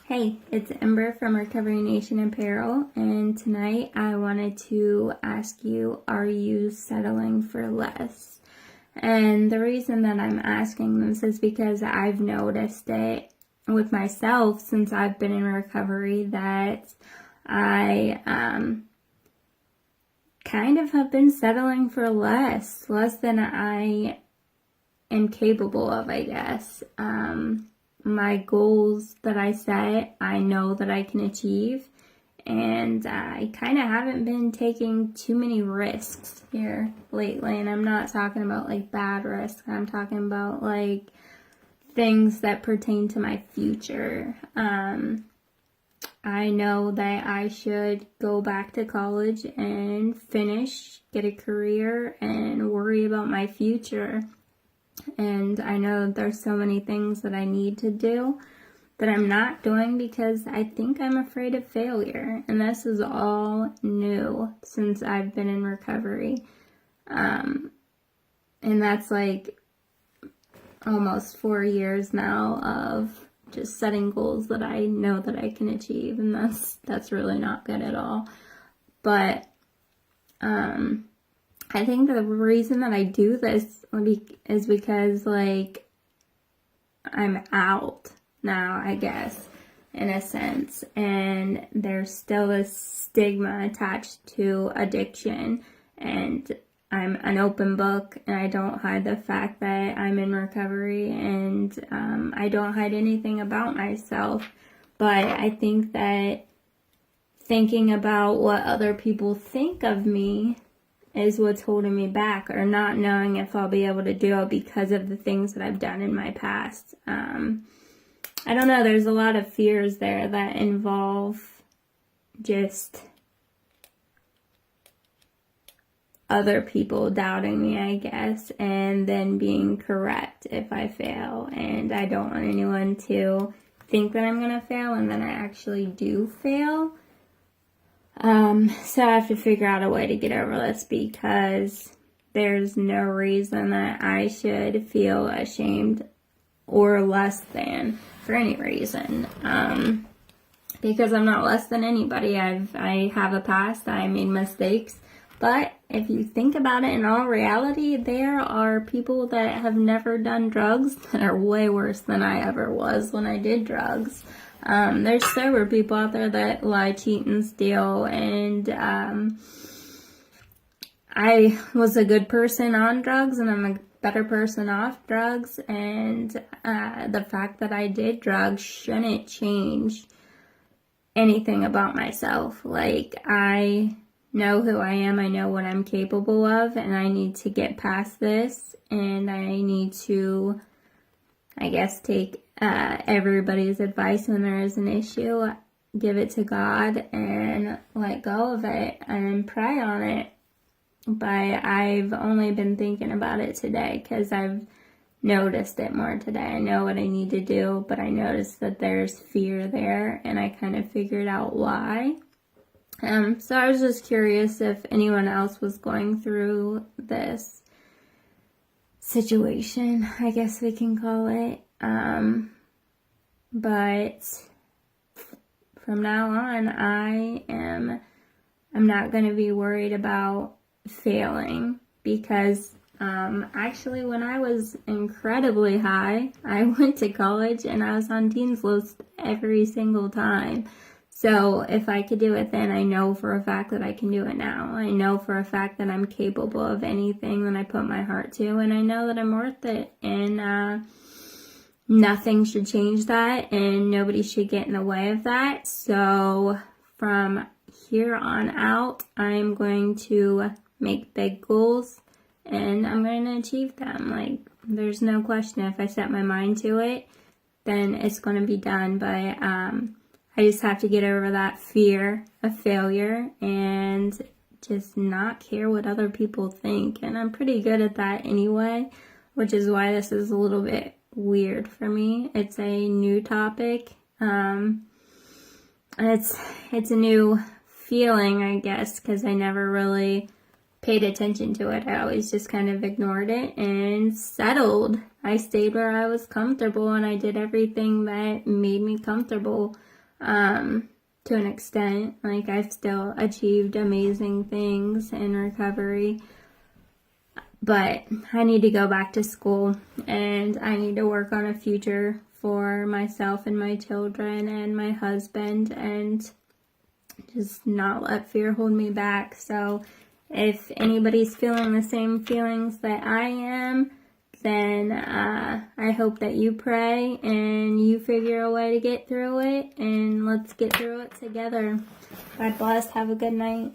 Hey, it's Ember from Recovery Nation Apparel, and tonight I wanted to ask you, are you settling for less? And the reason that I'm asking this is because I've noticed it with myself since I've been in recovery that I kind of have been settling for less than I am capable of, I guess. My goals that I set, I know that I can achieve, and I kind of haven't been taking too many risks here lately. And I'm not talking about like bad risks, I'm talking about like things that pertain to my future. I know that I should go back to college and finish, get a career, and worry about my future. And I know there's so many things that I need to do that I'm not doing because I think I'm afraid of failure. And this is all new since I've been in recovery. And that's like almost 4 years now of just setting goals that I know that I can achieve. And that's really not good at all. But I think the reason that I do this is because, like, I'm out now, I guess, in a sense. And there's still a stigma attached to addiction. And I'm an open book, and I don't hide the fact that I'm in recovery. And I don't hide anything about myself. But I think that thinking about what other people think of me is what's holding me back, or not knowing if I'll be able to do it because of the things that I've done in my past. I don't know, there's a lot of fears there that involve just other people doubting me, I guess, and then being correct if I fail. And I don't want anyone to think that I'm going to fail and then I actually do fail. So I have to figure out a way to get over this because there's no reason that I should feel ashamed or less than for any reason. Because I'm not less than anybody. I have a past, I made mistakes. But if you think about it, in all reality, there are people that have never done drugs that are way worse than I ever was when I did drugs. There's sober people out there that lie, cheat, and steal, and I was a good person on drugs, and I'm a better person off drugs, and the fact that I did drugs shouldn't change anything about myself. Like, I know who I am, I know what I'm capable of, and I need to get past this, and I need to, I guess, take everybody's advice when there is an issue, give it to God and let go of it and pray on it. But I've only been thinking about it today because I've noticed it more today. I know what I need to do, but I noticed that there's fear there, and I kind of figured out why. So I was just curious if anyone else was going through this situation, I guess we can call it. But from now on, I'm not going to be worried about failing because, actually when I was incredibly high, I went to college and I was on Dean's List every single time. So if I could do it then, I know for a fact that I can do it now. I know for a fact that I'm capable of anything that I put my heart to, and I know that I'm worth it. And, nothing should change that, and nobody should get in the way of that. So from here on out, I'm going to make big goals, and I'm going to achieve them. Like, there's no question. If I set my mind to it, then it's going to be done. But I just have to get over that fear of failure and just not care what other people think. And I'm pretty good at that anyway, which is why this is a little bit weird for me. It's a new topic. It's a new feeling, I guess, because I never really paid attention to it. I always just kind of ignored it and settled. I stayed where I was comfortable, and I did everything that made me comfortable. to an extent. Like, I've still achieved amazing things in recovery. But I need to go back to school, and I need to work on a future for myself and my children and my husband, and just not let fear hold me back. So if anybody's feeling the same feelings that I am, then I hope that you pray and you figure a way to get through it, and let's get through it together. God bless. Have a good night.